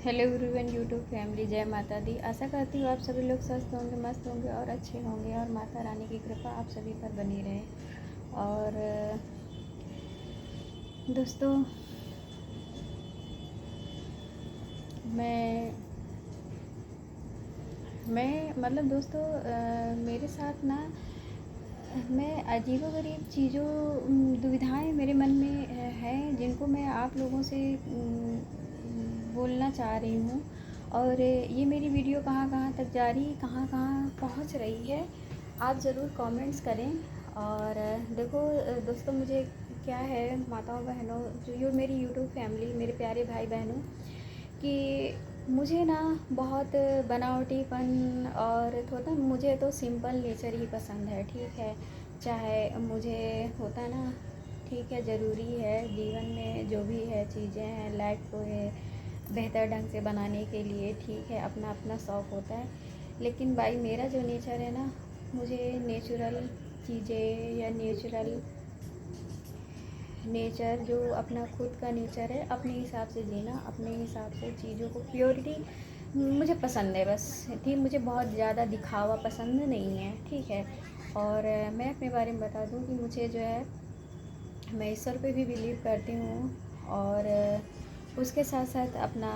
Hello everyone YouTube family, जय माता दी। आशा करती हूँ आप सभी लोग स्वस्थ होंगे, मस्त होंगे और अच्छे होंगे और माता रानी की कृपा आप सभी पर बनी रहे। और दोस्तों, मैं मतलब दोस्तों, मेरे साथ ना मैं अजीबोगरीब चीज़ों दुविधाएं मेरे मन में हैं, जिनको मैं आप लोगों से बोलना चाह रही हूँ। और ये मेरी वीडियो कहाँ कहाँ तक जा रही, कहाँ कहाँ पहुँच रही है, आप ज़रूर कमेंट्स करें। और देखो दोस्तों, मुझे क्या है, माताओं बहनों, जो मेरी यूट्यूब फैमिली, मेरे प्यारे भाई बहनों, कि मुझे ना बहुत बनावटीपन और होता, मुझे तो सिंपल नेचर ही पसंद है। ठीक है, चाहे मुझे होता ना, ठीक है, ज़रूरी है जीवन में जो भी है चीज़ें हैं, लाइफ को है बेहतर ढंग से बनाने के लिए, ठीक है, अपना अपना शौक़ होता है। लेकिन भाई मेरा जो नेचर है ना, मुझे नेचुरल चीज़ें या नेचर जो अपना खुद का नेचर है, अपने हिसाब से जीना, अपने हिसाब से चीज़ों को, प्योरिटी मुझे पसंद है बस। ठीक, मुझे बहुत ज़्यादा दिखावा पसंद नहीं है। ठीक है, और मैं अपने बारे में बता दूं कि मुझे जो है, मैं ईश्वर पे भी बिलीव करती हूँ। और उसके साथ साथ अपना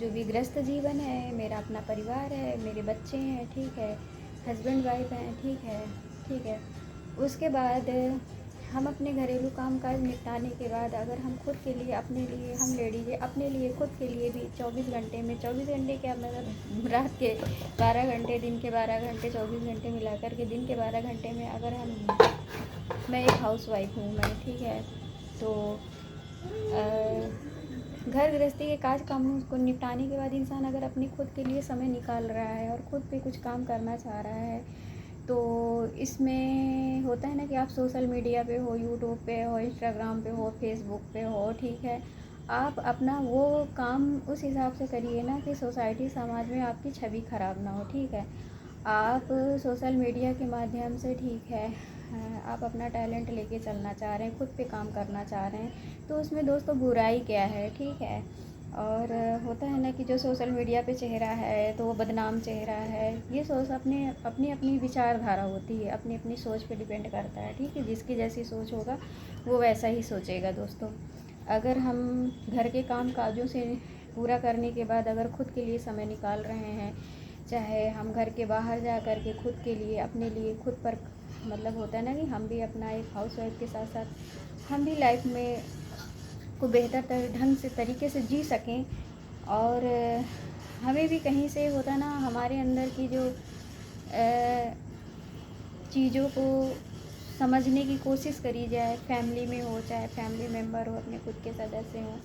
जो भी गृहस्थ जीवन है, मेरा अपना परिवार है, मेरे बच्चे हैं, ठीक है, हस्बैंड वाइफ हैं, ठीक है। उसके बाद हम अपने घरेलू काम काज निपटाने के बाद, अगर हम खुद के लिए, अपने लिए, हम लेडीज़ अपने लिए, खुद के लिए भी 24 घंटे में, 24 घंटे क्या, मतलब रात के 12 घंटे, दिन के 12 घंटे, 24 घंटे मिला कर के दिन के 12 घंटे में, अगर हम, मैं एक हाउस वाइफ हूँ मैं, ठीक है, तो घर गृहस्थी के काज कामों को निपटाने के बाद इंसान अगर अपने खुद के लिए समय निकाल रहा है और ख़ुद पे कुछ काम करना चाह रहा है, तो इसमें होता है ना कि आप सोशल मीडिया पे हो, यूट्यूब पे हो, इंस्टाग्राम पे हो, फेसबुक पे हो, ठीक है, आप अपना वो काम उस हिसाब से करिए ना कि सोसाइटी समाज में आपकी छवि ख़राब ना हो। ठीक है, आप सोशल मीडिया के माध्यम से, ठीक है, आप अपना टैलेंट लेके चलना चाह रहे हैं, खुद पे काम करना चाह रहे हैं, तो उसमें दोस्तों बुराई क्या है। ठीक है, और होता है ना कि जो सोशल मीडिया पे चेहरा है तो वो बदनाम चेहरा है, ये सोच अपनी अपनी विचारधारा होती है, अपनी अपनी सोच पे डिपेंड करता है। ठीक है, जिसकी जैसी सोच होगा वो वैसा ही सोचेगा। दोस्तों, अगर हम घर के काम काजों से पूरा करने के बाद अगर खुद के लिए समय निकाल रहे हैं, चाहे हम घर के बाहर जा कर के खुद के लिए, अपने लिए, खुद पर, मतलब होता है ना कि हम भी अपना एक हाउस वाइफ के साथ साथ हम भी लाइफ में को बेहतर ढंग से तरीके से जी सकें। और हमें भी कहीं से होता ना, हमारे अंदर की जो चीज़ों को समझने की कोशिश करी जाए, फैमिली में हो, चाहे फैमिली मेम्बर हो, अपने खुद के सदस्य हों,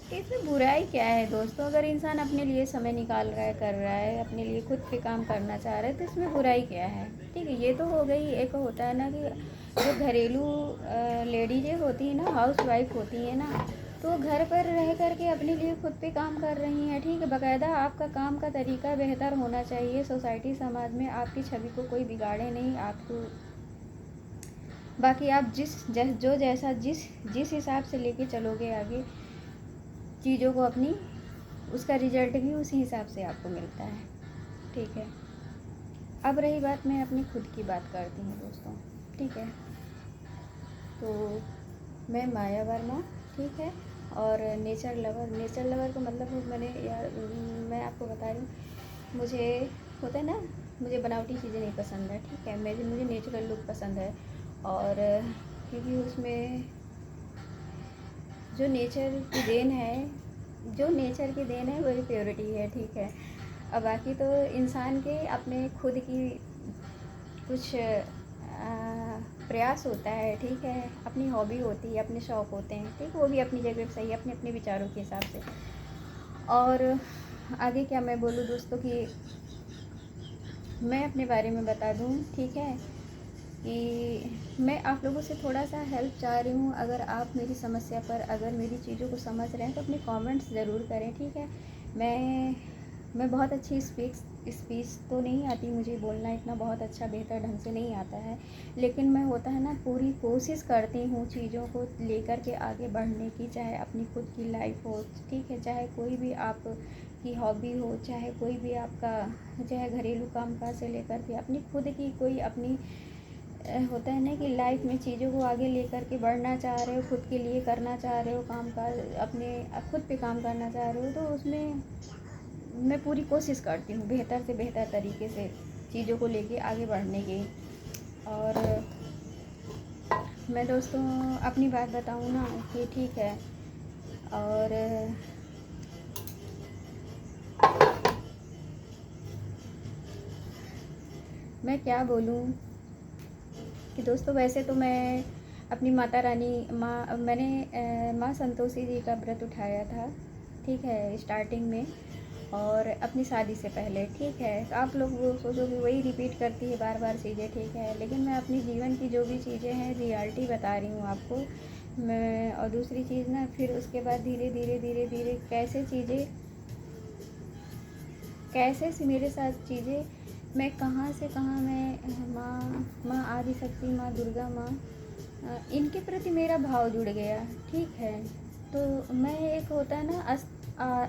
तो इसमें बुराई क्या है दोस्तों। अगर इंसान अपने लिए समय निकाल रहा है, कर रहा है, अपने लिए खुद पे काम करना चाह रहा है, तो इसमें बुराई क्या है। ठीक है, ये तो हो गई। एक होता है ना कि जो घरेलू लेडीज़ें होती हैं ना, हाउस वाइफ होती हैं ना, तो घर पर रह कर के अपने लिए खुद पे काम कर रही हैं। ठीक है, बाकायदा आपका काम का तरीका बेहतर होना चाहिए, सोसाइटी समाज में आपकी छवि को कोई बिगाड़े नहीं। आपको बाकी आप जिस हिसाब से लेके चलोगे आगे चीज़ों को अपनी, उसका रिजल्ट भी उसी हिसाब से आपको मिलता है। ठीक है, अब रही बात, मैं अपनी खुद की बात करती हूँ दोस्तों। ठीक है, तो मैं माया वर्मा, ठीक है, और नेचर लवर का मतलब मैंने यार, मैं आपको बता रही हूँ, मुझे होता है ना, मुझे बनावटी चीज़ें नहीं पसंद है। ठीक है, मुझे नेचुरल लुक पसंद है। और क्योंकि उसमें जो नेचर की देन है वही प्योरिटी है। ठीक है, अब बाकी तो इंसान के अपने खुद की कुछ प्रयास होता है। ठीक है, अपनी हॉबी होती है, अपने शौक़ होते हैं, ठीक, वो भी अपनी जगह सही है, अपने अपने विचारों के हिसाब से। और आगे क्या मैं बोलूँ दोस्तों, कि मैं अपने बारे में बता दूँ, ठीक है, कि मैं आप लोगों से थोड़ा सा हेल्प चाह रही हूँ। अगर आप मेरी समस्या पर, अगर मेरी चीज़ों को समझ रहे हैं, तो अपने कमेंट्स ज़रूर करें। ठीक है, मैं मैं बहुत अच्छी स्पीच तो नहीं आती मुझे बोलना, इतना बहुत अच्छा बेहतर ढंग से नहीं आता है, लेकिन मैं होता है ना पूरी कोशिश करती हूँ चीज़ों को लेकर के आगे बढ़ने की, चाहे अपनी खुद की लाइफ हो, ठीक है, चाहे कोई भी आप की हॉबी हो, चाहे कोई भी आपका, चाहे घरेलू कामकाज से लेकर के अपनी खुद की कोई अपनी होता है ना कि लाइफ में चीज़ों को आगे लेकर के बढ़ना चाह रहे हो, खुद के लिए करना चाह रहे हो काम काज, अपने खुद पे काम करना चाह रहे हो, तो उसमें मैं पूरी कोशिश करती हूँ बेहतर से बेहतर तरीके से चीज़ों को लेके आगे बढ़ने की। और मैं दोस्तों अपनी बात बताऊँ ना कि ठीक है, और मैं क्या बोलूँ कि दोस्तों वैसे तो मैं अपनी माता रानी मैंने माँ संतोषी जी का व्रत उठाया था, ठीक है, स्टार्टिंग में, और अपनी शादी से पहले, ठीक है। तो आप लोग वो सोचो कि वही रिपीट करती है बार बार चीज़ें, ठीक है, लेकिन मैं अपनी जीवन की जो भी चीज़ें हैं रियलिटी बता रही हूँ आपको मैं। और दूसरी चीज़ ना, फिर उसके बाद धीरे धीरे धीरे धीरे कैसे से मेरे साथ चीज़ें, मैं कहाँ से कहाँ मैं माँ आदिशक्ति, माँ दुर्गा, माँ इनके प्रति मेरा भाव जुड़ गया, ठीक है। तो मैं एक होता है ना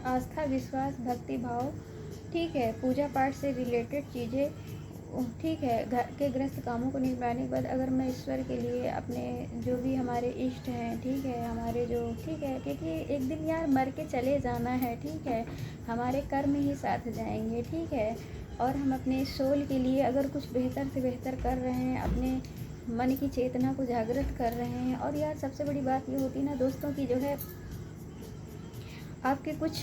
आस्था, विश्वास, भक्ति भाव, ठीक है, पूजा पाठ से रिलेटेड चीज़ें, ठीक है, घर के गृहस्थ कामों को निपटाने के बाद अगर मैं ईश्वर के लिए अपने जो भी हमारे इष्ट हैं, ठीक है, हमारे जो, ठीक है, क्योंकि एक दिन यार मर के चले जाना है, ठीक है, हमारे कर्म ही साथ जाएंगे, ठीक है, और हम अपने सोल के लिए अगर कुछ बेहतर से बेहतर कर रहे हैं, अपने मन की चेतना को जागृत कर रहे हैं। और यार सबसे बड़ी बात ये होती है ना दोस्तों की जो है, आपके कुछ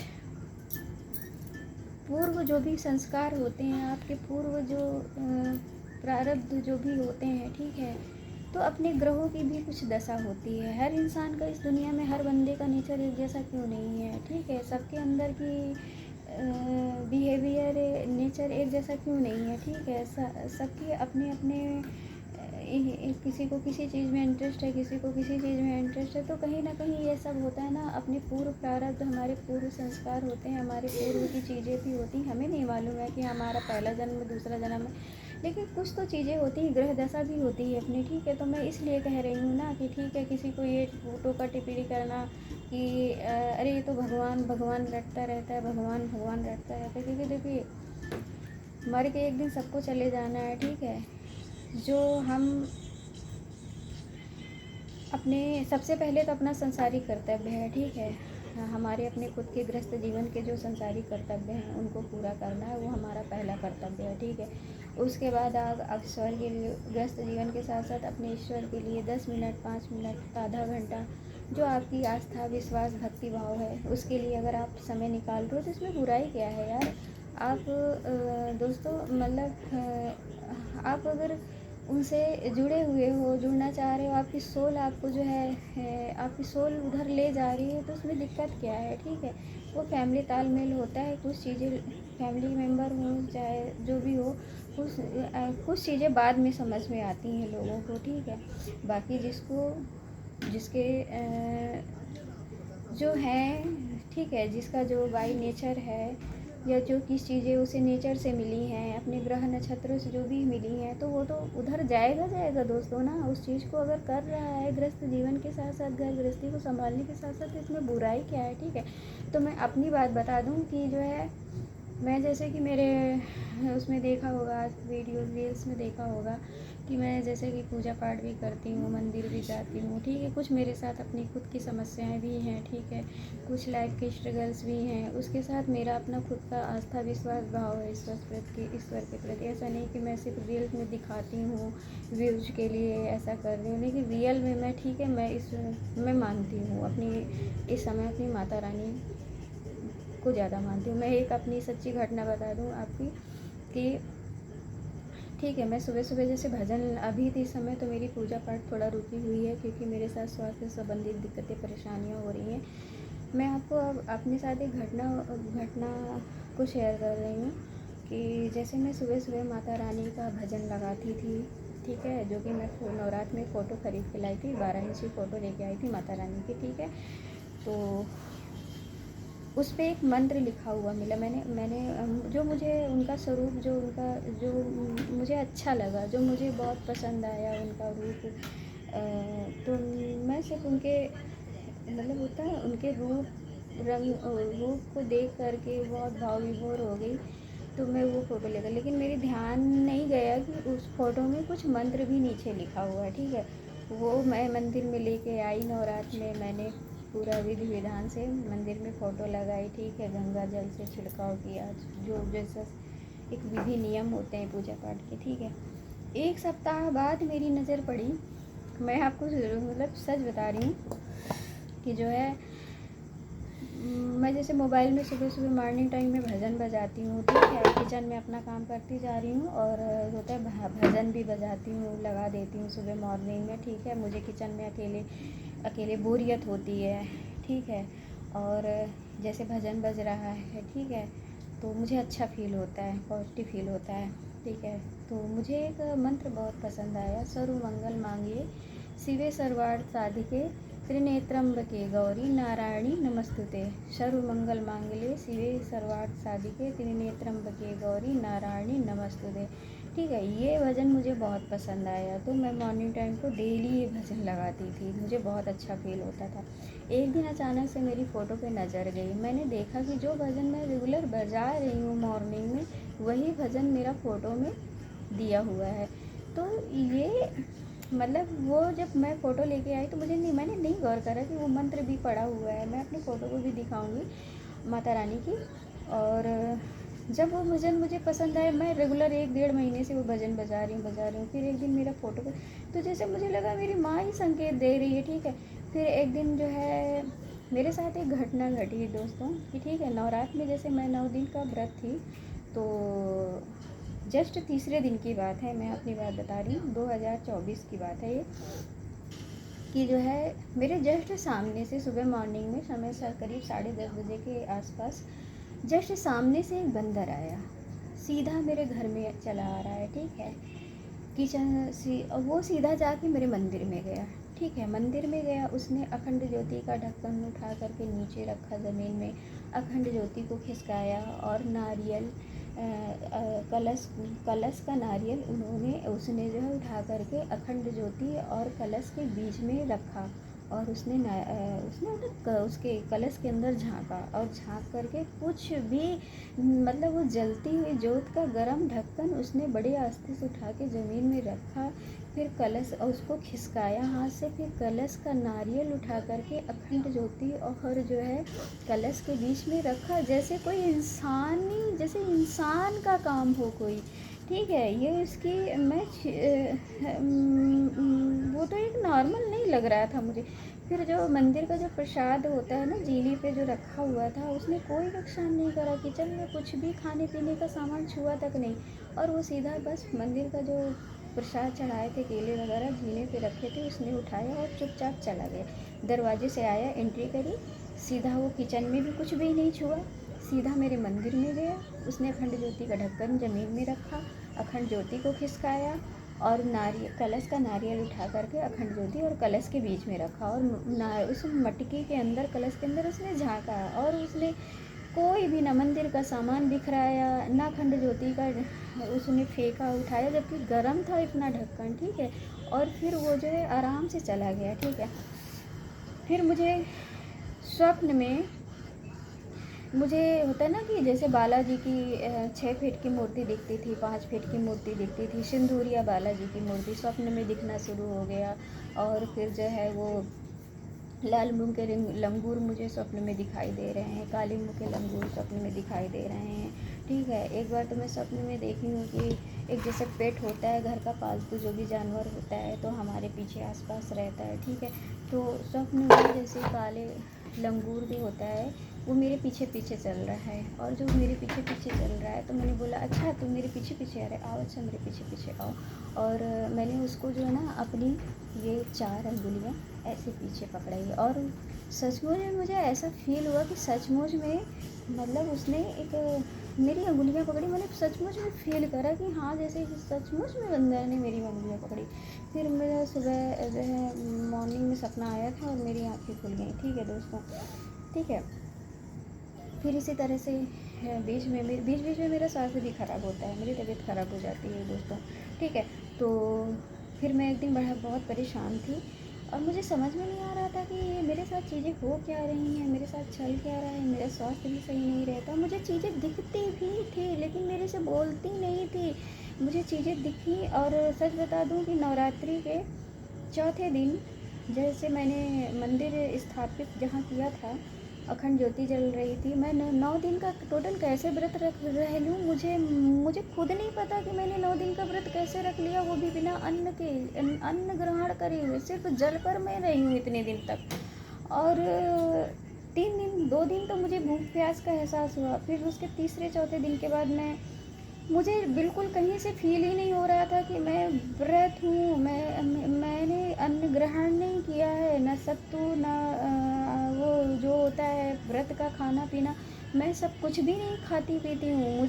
पूर्व जो भी संस्कार होते हैं, आपके पूर्व जो प्रारब्ध जो भी होते हैं, ठीक है, तो अपने ग्रहों की भी कुछ दशा होती है। हर इंसान का इस दुनिया में, हर बंदे का नेचर एक जैसा क्यों नहीं है, ठीक है, सबके अंदर की बिहेवियर नेचर एक जैसा क्यों नहीं है, ठीक है, सबके अपने अपने किसी को किसी चीज़ में इंटरेस्ट है, किसी को किसी चीज़ में इंटरेस्ट है, तो कहीं ना कहीं ये सब होता है ना, अपने पूर्व प्रारब्ध, हमारे पूर्व संस्कार होते हैं, हमारे पूर्व की चीज़ें भी होती हैं। हमें नहीं मालूम है कि हमारा पहला जन्म, दूसरा जन्म है, लेकिन कुछ तो चीज़ें होती हैं, ग्रह दशा भी होती है अपनी, ठीक है। तो मैं इसलिए कह रही हूँ ना कि ठीक है, किसी को ये टोका टिप्पणी करना कि अरे ये तो भगवान भगवान रटता रहता है, भगवान भगवान रटता रहता है, क्योंकि देखिए मर के एक दिन सबको चले जाना है, ठीक है। जो हम अपने सबसे पहले तो अपना संसारिक कर्तव्य है, ठीक है, हमारे अपने खुद के गृहस्थ जीवन के जो संसारिक कर्तव्य हैं उनको पूरा करना है, वो हमारा पहला कर्तव्य है, ठीक है। उसके बाद आप ईश्वर के लिए, गृहस्थ जीवन के साथ साथ अपने ईश्वर के लिए 10 मिनट, 5 मिनट, आधा घंटा, जो आपकी आस्था, विश्वास, भक्ति भाव है, उसके लिए अगर आप समय निकाल रहे हो तो इसमें बुराई क्या है यार। आप दोस्तों मतलब आप अगर उनसे जुड़े हुए हो, जुड़ना चाह रहे हो, आपकी सोल आपको जो है आपकी सोल उधर ले जा रही है, तो उसमें दिक्कत क्या है, ठीक है। वो फैमिली तालमेल होता है, कुछ चीज़ें फैमिली मेम्बर हो चाहे जो भी हो, कुछ चीज़ें बाद में समझ में आती हैं लोगों को, ठीक है। बाकी जिसके जो है, ठीक है, जिसका जो बाई नेचर है, या जो किस चीज़ें उसे नेचर से मिली हैं, अपने ग्रह नक्षत्रों से जो भी मिली हैं, तो वो तो उधर जाएगा दोस्तों ना। उस चीज़ को अगर कर रहा है गृहस्थ जीवन के साथ साथ, घर गृहस्थी को संभालने के साथ साथ, इसमें बुराई क्या है, ठीक है। तो मैं अपनी बात बता दूँ कि जो है, मैं जैसे कि मेरे उसमें देखा होगा, वीडियो रील्स में देखा होगा कि मैं जैसे कि पूजा पाठ भी करती हूँ, मंदिर भी जाती हूँ, ठीक है, कुछ मेरे साथ अपनी खुद की समस्याएं भी हैं, ठीक है, कुछ लाइफ के स्ट्रगल्स भी हैं, उसके साथ मेरा अपना खुद का आस्था, विश्वास भाव है ईश्वर के प्रति। ऐसा नहीं कि मैं सिर्फ रील्स में दिखाती हूँ व्यूज के लिए ऐसा कर रही हूँ, लेकिन रियल में मैं, ठीक है, मैं मानती हूँ अपनी, इस समय अपनी माता रानी को ज़्यादा मानती हूँ। मैं एक अपनी सच्ची घटना बता दूँ आपकी कि ठीक है, मैं सुबह सुबह जैसे भजन, अभी इस समय तो मेरी पूजा पाठ थोड़ा रुकी हुई है क्योंकि मेरे साथ स्वास्थ्य संबंधित दिक्कतें, परेशानियाँ हो रही हैं। मैं आपको अब अपने साथ एक घटना को शेयर कर रही हूँ कि जैसे मैं सुबह सुबह माता रानी का भजन लगाती थी, ठीक है, जो कि मैं नवरात्र में फ़ोटो खरीद के लाई थी, 12 इंची फ़ोटो लेके आई थी माता रानी की, ठीक है। तो उस पे एक मंत्र लिखा हुआ मिला। मैंने मैंने जो मुझे उनका स्वरूप, जो उनका जो मुझे अच्छा लगा, जो मुझे बहुत पसंद आया उनका रूप, तो मैं सिर्फ उनके मतलब होता है उनके रूप को देख करके बहुत भाव विभोर हो गई। तो मैं वो फ़ोटो ले गई, लेकिन मेरे ध्यान नहीं गया कि उस फ़ोटो में कुछ मंत्र भी नीचे लिखा हुआ है, ठीक है। वो मैं मंदिर में लेके आई, नवरात्र में मैंने पूरा विधि विधान से मंदिर में फ़ोटो लगाई, ठीक है। गंगा जल से छिड़काव किया, जो जैसा एक विधि नियम होते हैं पूजा पाठ के, ठीक है। एक सप्ताह बाद मेरी नज़र पड़ी, मैं आपको मतलब सच बता रही हूँ कि जो है मैं जैसे मोबाइल में सुबह सुबह मॉर्निंग टाइम में भजन बजाती हूँ, ठीक है। किचन में अपना काम करती जा रही हूँ और होता है भजन भी बजाती हूँ, लगा देती हूँ सुबह मॉर्निंग में, ठीक है। मुझे किचन में अकेले अकेले बोरियत होती है, ठीक है। और जैसे भजन बज रहा है, ठीक है, तो मुझे अच्छा फील होता है, पॉजिटिव फील होता है, ठीक है। तो मुझे एक मंत्र बहुत पसंद आया, सर्व मंगल मांगिए शिवे सर्वार्थ साधिके त्रिनेत्रम्बके गौरी नारायणी नमस्तुते। सर्व मंगल मांगल्ये शिवे सर्वार्थ साधिके त्रिनेत्रम्बके गौरी नारायणी नमस्तुते, ठीक है। ये भजन मुझे बहुत पसंद आया, तो मैं मॉर्निंग टाइम को डेली ये भजन लगाती थी, मुझे बहुत अच्छा फील होता था। एक दिन अचानक से मेरी फ़ोटो पे नज़र गई, मैंने देखा कि जो भजन मैं रेगुलर बजा रही हूँ मॉर्निंग में, वही भजन मेरा फ़ोटो में दिया हुआ है। तो ये मतलब वो जब मैं फ़ोटो लेके आई तो मैंने नहीं गौर करा कि वो मंत्र भी पड़ा हुआ है। मैं अपनी फ़ोटो को भी दिखाऊंगी माता रानी की। और जब वो भजन मुझे पसंद आया, मैं रेगुलर 1-1.5 महीने से वो भजन बजा रही हूँ। फिर एक दिन मेरा फ़ोटो तो जैसे मुझे लगा मेरी माँ ही संकेत दे रही है, ठीक है। फिर एक दिन जो है मेरे साथ एक घटना घटी दोस्तों कि, ठीक है, नवरात्र में जैसे मैं 9 दिन का व्रत थी, तो जस्ट तीसरे दिन की बात है, मैं अपनी बात बता रही हूँ, 2024 की बात है ये, कि जो है मेरे जस्ट सामने से सुबह मॉर्निंग में समय से करीब 10:30 बजे के आसपास जस्ट सामने से एक बंदर आया, सीधा मेरे घर में चला आ रहा है, ठीक है। वो सीधा जाके मेरे मंदिर में गया, ठीक है। मंदिर में गया, उसने अखंड ज्योति का ढक्कन उठा करके नीचे रखा ज़मीन में, अखंड ज्योति को खिसकाया और नारियल कलश का नारियल उसने जो है उठा करके अखंड ज्योति और कलश के बीच में रखा, और उसने उसके कलश के अंदर झांका, और झांक करके कुछ भी मतलब वो जलती हुई ज्योत का गरम ढक्कन उसने बड़े आस्ते से उठा के ज़मीन में रखा। फिर कलश उसको खिसकाया हाथ से, फिर कलश का नारियल उठा करके अखंड ज्योति और जो है कलश के बीच में रखा, जैसे कोई जैसे इंसान का काम हो कोई, ठीक है। ये उसकी वो तो एक नॉर्मल नहीं लग रहा था मुझे। फिर जो मंदिर का जो प्रसाद होता है ना, जीने पे जो रखा हुआ था, उसने कोई नुकसान नहीं करा, किचन में कुछ भी खाने पीने का सामान छुआ तक नहीं, और वो सीधा बस मंदिर का जो प्रसाद चढ़ाए थे, केले वगैरह जीने पे रखे थे, उसने उठाया और चुपचाप चला गया। दरवाजे से आया, एंट्री करी, सीधा वो किचन में भी कुछ भी नहीं छुआ, सीधा मेरे मंदिर में गया। उसने अखंड ज्योति का ढक्कन ज़मीन में रखा, अखंड ज्योति को खिसकाया और कलश का नारियल उठा करके अखंड ज्योति और कलश के बीच में रखा, और उस मटकी के अंदर, कलश के अंदर उसने झांका, और उसने कोई भी ना मंदिर का सामान बिखराया ना अखंड ज्योति का उसने फेंका उठाया, जबकि गर्म था इतना ढक्कन, ठीक है। और फिर वो जो है आराम से चला गया, ठीक है। फिर मुझे स्वप्न में मुझे होता है ना कि जैसे बालाजी की 6 फीट की मूर्ति दिखती थी, 5 फीट की मूर्ति दिखती थी, सिंदूरिया बालाजी की मूर्ति स्वप्न में दिखना शुरू हो गया। और फिर जो है वो लाल मुंह के लंगूर मुझे स्वप्न में दिखाई दे रहे हैं, काले मुंह के लंगूर स्वप्न में दिखाई दे रहे हैं, ठीक है। एक बार तो मैं स्वप्न में देखी हूँ कि एक जैसे पेट होता है घर का पालतू, जो भी जानवर होता है तो हमारे पीछे आसपास रहता है, ठीक है। तो स्वप्न में जैसे काले लंगूर भी होता है, वो मेरे पीछे पीछे चल रहा है, और जो मेरे पीछे पीछे चल रहा है, तो मैंने बोला अच्छा तुम मेरे पीछे पीछे आ रहे, आओ, अच्छा मेरे पीछे पीछे आओ। और मैंने उसको जो है ना अपनी ये 4 अंगुलियाँ ऐसे पीछे पकड़ाई, और सचमुच में मुझे ऐसा फील हुआ कि सचमुच में मतलब उसने एक मेरी अंगुलियाँ पकड़ी, मैंने सचमुच में फील करा कि हाँ जैसे सचमुच में बंदर ने मेरी अंगुलियाँ पकड़ी। फिर मेरा सुबह जो है मॉर्निंग में सपना आया था और मेरी आँखें खुल गई, ठीक है दोस्तों, ठीक है। फिर इसी तरह से बीच में मेरा स्वास्थ्य भी ख़राब होता है, मेरी तबीयत ख़राब हो जाती है दोस्तों, ठीक है। तो फिर मैं एक दिन बड़ा बहुत परेशान थी और मुझे समझ में नहीं आ रहा था कि ये मेरे साथ चीज़ें हो क्या रही हैं, मेरे साथ चल क्या रहा है, मेरा स्वास्थ्य भी सही नहीं रहता। मुझे चीज़ें दिखती भी थी लेकिन मेरे से बोलती नहीं थी। मुझे चीज़ें दिखी और सच बता दूँ कि नवरात्रि के चौथे दिन जैसे मैंने मंदिर स्थापित जहाँ किया था, अखंड ज्योति जल रही थी। मैं 9 दिन का टोटल कैसे व्रत रह लूँ, मुझे मुझे खुद नहीं पता कि मैंने 9 दिन का व्रत कैसे रख लिया, वो भी बिना अन्न के, अन्न ग्रहण करे हुए, सिर्फ जल पर मैं रही हूँ इतने दिन तक। और 2 दिन तो मुझे भूख प्यास का एहसास हुआ। फिर उसके तीसरे चौथे दिन के बाद मुझे बिल्कुल कहीं से फील ही नहीं हो रहा था कि मैं व्रत हूँ। मैंने अन्न ग्रहण नहीं किया है, न सत्तू न वो जो होता है व्रत का खाना पीना, मैं सब कुछ भी नहीं खाती पीती हूँ।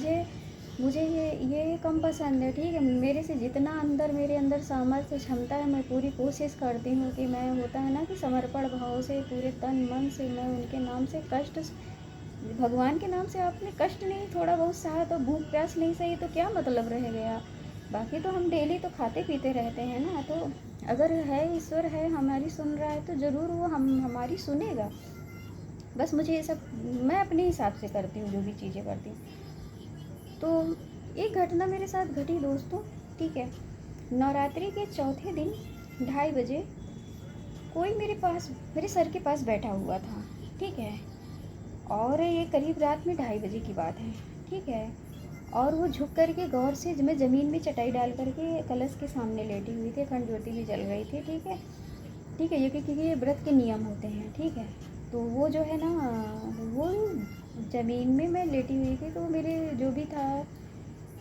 मुझे ये कम पसंद है, ठीक है। मेरे से जितना मेरे अंदर सामर्थ्य क्षमता है, मैं पूरी कोशिश करती हूँ कि मैं, होता है ना कि समर्पण भाव से पूरे तन मन से मैं उनके नाम से भगवान के नाम से आपने कष्ट नहीं थोड़ा बहुत सहा तो भूख प्यास नहीं सही तो क्या मतलब रह गया। बाकी तो हम डेली तो खाते पीते रहते हैं ना। तो अगर है ईश्वर है हमारी सुन रहा है तो ज़रूर वो हमारी सुनेगा। बस मुझे ये सब मैं अपने हिसाब से करती हूँ, जो भी चीज़ें करती हूँ। तो एक घटना मेरे साथ घटी दोस्तों, ठीक है। नवरात्रि के चौथे दिन 2:30 बजे कोई मेरे सर के पास बैठा हुआ था, ठीक है। और ये करीब रात में 2:30 बजे की बात है, ठीक है। और वो झुक करके गौर से, मैं ज़मीन में चटाई डाल करके कलश के सामने लेटी हुई थी, अखंड ज्योति भी जल रही थी, ठीक है। ठीक है, ये क्योंकि ये व्रत के नियम होते हैं, ठीक है। तो वो जो है ना, वो ज़मीन में मैं लेटी हुई थी, तो मेरे जो भी था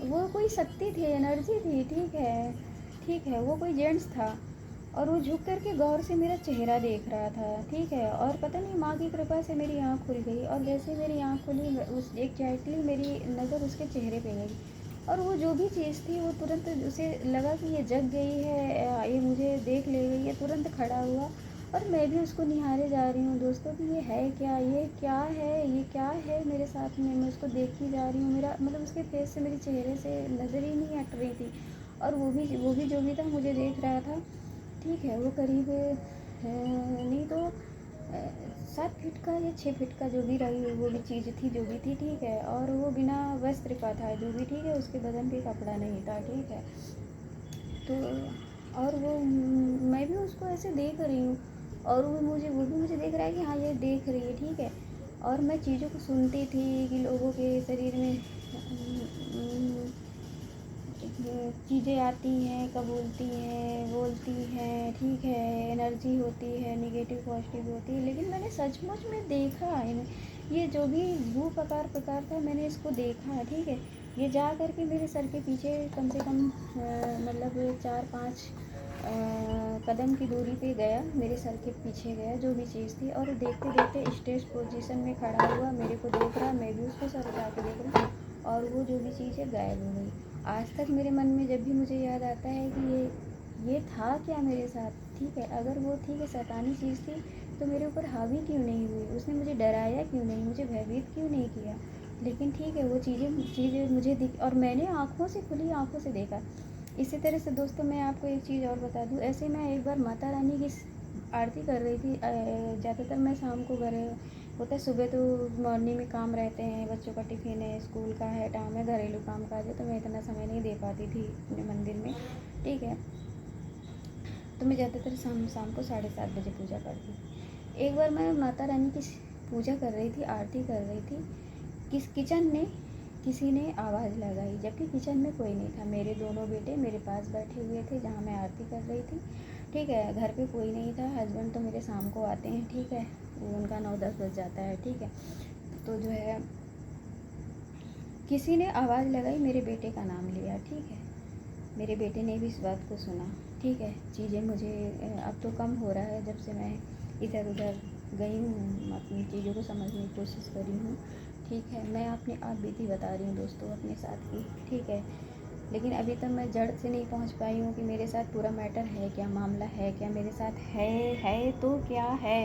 वो कोई शक्ति थी, एनर्जी थी, ठीक है, वो कोई जेंट्स था। और वो झुक कर के गौर से मेरा चेहरा देख रहा था, ठीक है। और पता नहीं माँ की कृपा से मेरी आँख खुल गई, और जैसे मेरी आँख खुली उस एग्जैक्टली मेरी नज़र उसके चेहरे पे गई। और वो जो भी चीज़ थी वो तुरंत उसे लगा कि ये जग गई है, ये मुझे देख ले गई है, तुरंत खड़ा हुआ। और मैं भी उसको निहारे जा रही हूँ दोस्तों कि ये है क्या, ये क्या है, ये क्या है मेरे साथ में। मैं उसको देखती जा रही हूँ, मेरा मतलब उसके फेस से, मेरे चेहरे से नज़र ही नहीं हट रही थी। और वो भी जो भी था मुझे देख रहा था, ठीक है। वो करीब नहीं तो 7 फीट का या 6 फीट का जो भी रही वो भी चीज़ थी, जो भी थी, ठीक है। और वो बिना वस्त्र का था, जो भी, ठीक है। उसके बदन पे कपड़ा नहीं था, ठीक है। तो और वो मैं भी उसको ऐसे देख रही हूँ, और वो भी मुझे देख रहा है कि हाँ ये देख रही है, ठीक है। और मैं चीज़ों को सुनती थी कि लोगों के शरीर में चीज़ें आती हैं, बोलती हैं, ठीक है। एनर्जी होती है, नेगेटिव पॉजिटिव होती है। लेकिन मैंने सचमुच में देखा ये जो भी रूप प्रकार था, मैंने इसको देखा, ठीक है। ये जा कर के मेरे सर के पीछे कम से कम मतलब 4-5 कदम की दूरी पे गया, मेरे सर के पीछे गया जो भी चीज़ थी। और देखते देखते स्टेज पोजीशन में खड़ा हुआ, मेरे को देख रहा, मैं भी उसको सर उठा के देख रही हूँ। और वो जो भी चीज़ है गायब हो गई। आज तक मेरे मन में जब भी मुझे याद आता है कि ये था क्या मेरे साथ, ठीक है। अगर वो ठीक है शैतानी चीज़ थी तो मेरे ऊपर हावी क्यों नहीं हुई, उसने मुझे डराया क्यों नहीं, मुझे भयभीत क्यों नहीं किया। लेकिन ठीक है, वो चीज़ें मुझे दिख, और मैंने खुली आँखों से देखा। इसी तरह से दोस्तों मैं आपको एक चीज़ और बता दूँ। ऐसे मैं एक बार माता रानी की आरती कर रही थी। ज़्यादातर मैं शाम को होता है, सुबह तो मॉर्निंग में काम रहते हैं, बच्चों का टिफ़िन है, स्कूल का है, टाइम है, घरेलू काम काज है, तो मैं इतना समय नहीं दे पाती थी अपने मंदिर में, ठीक है। तो मैं ज़्यादातर शाम को 7:30 बजे पूजा करती थी। एक बार मैं माता रानी की पूजा कर रही थी, आरती कर रही थी, किचन में किसी ने आवाज़ लगाई, जबकि किचन में कोई नहीं था। मेरे दोनों बेटे मेरे पास बैठे हुए थे जहाँ मैं आरती कर रही थी, ठीक है। घर पे कोई नहीं था। हस्बैंड तो मेरे शाम को आते हैं, ठीक है, वो उनका 9-10 बज जाता है, ठीक है। तो जो है किसी ने आवाज़ लगाई, मेरे बेटे का नाम लिया, ठीक है। मेरे बेटे ने भी इस बात को सुना, ठीक है। चीज़ें मुझे अब तो कम हो रहा है, जब से मैं इधर उधर गई हूँ, अपनी चीज़ों को समझने की कोशिश करी हूँ, ठीक है। मैं अपनी आप बीती बता रही हूँ दोस्तों अपने साथ की, ठीक है। लेकिन अभी तक मैं जड़ से नहीं पहुँच पाई हूँ कि मेरे साथ पूरा मैटर है क्या, मामला है क्या, मेरे साथ है तो क्या है।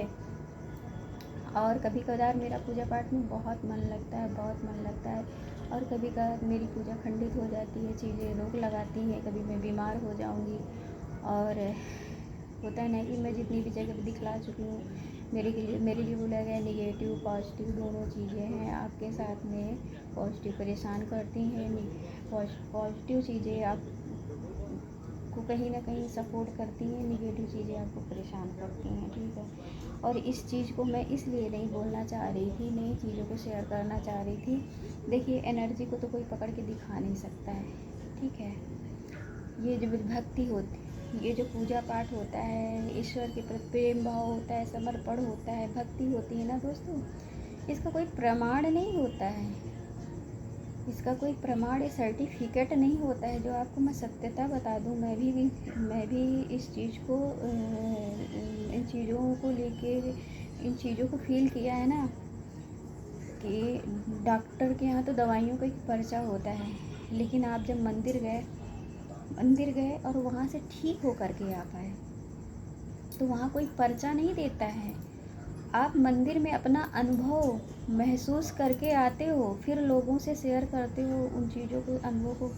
और कभी कभार मेरा पूजा पाठ में बहुत मन लगता है, बहुत मन लगता है। और कभी कभार मेरी पूजा खंडित हो जाती है, चीज़ें रोक लगाती हैं, कभी मैं बीमार हो जाऊँगी। और होता है ना कि मैं जितनी भी जगह दिखला चुकी हूँ, मेरे लिए बोला गया नेगेटिव पॉजिटिव दोनों चीज़ें हैं आपके साथ में। पॉजिटिव परेशान करती हैं, पॉजिटिव चीज़ें आपको कहीं ना कहीं सपोर्ट करती हैं, नेगेटिव चीज़ें आपको परेशान करती हैं, ठीक है। और इस चीज़ को मैं इसलिए नहीं बोलना चाह रही थी, नई चीज़ों को शेयर करना चाह रही थी। देखिए, एनर्जी को तो कोई पकड़ के दिखा नहीं सकता है, ठीक है। ये जो भक्ति होती, ये जो पूजा पाठ होता है, ईश्वर के प्रति प्रेम भाव होता है, समर्पण होता है, भक्ति होती है ना दोस्तों, इसका कोई प्रमाण नहीं होता है, इसका कोई प्रमाण या सर्टिफिकेट नहीं होता है। जो आपको मैं सत्यता बता दूं, मैं भी इस चीज़ को इन चीज़ों को लेके, इन चीज़ों को फील किया है ना, कि डॉक्टर के यहाँ तो दवाइयों का एक पर्चा होता है, लेकिन आप जब मंदिर गए और वहाँ से ठीक हो करके आ पाए, तो वहाँ कोई पर्चा नहीं देता है। आप मंदिर में अपना अनुभव महसूस करके आते हो, फिर लोगों से शेयर करते हो उन चीज़ों को, अनुभव को।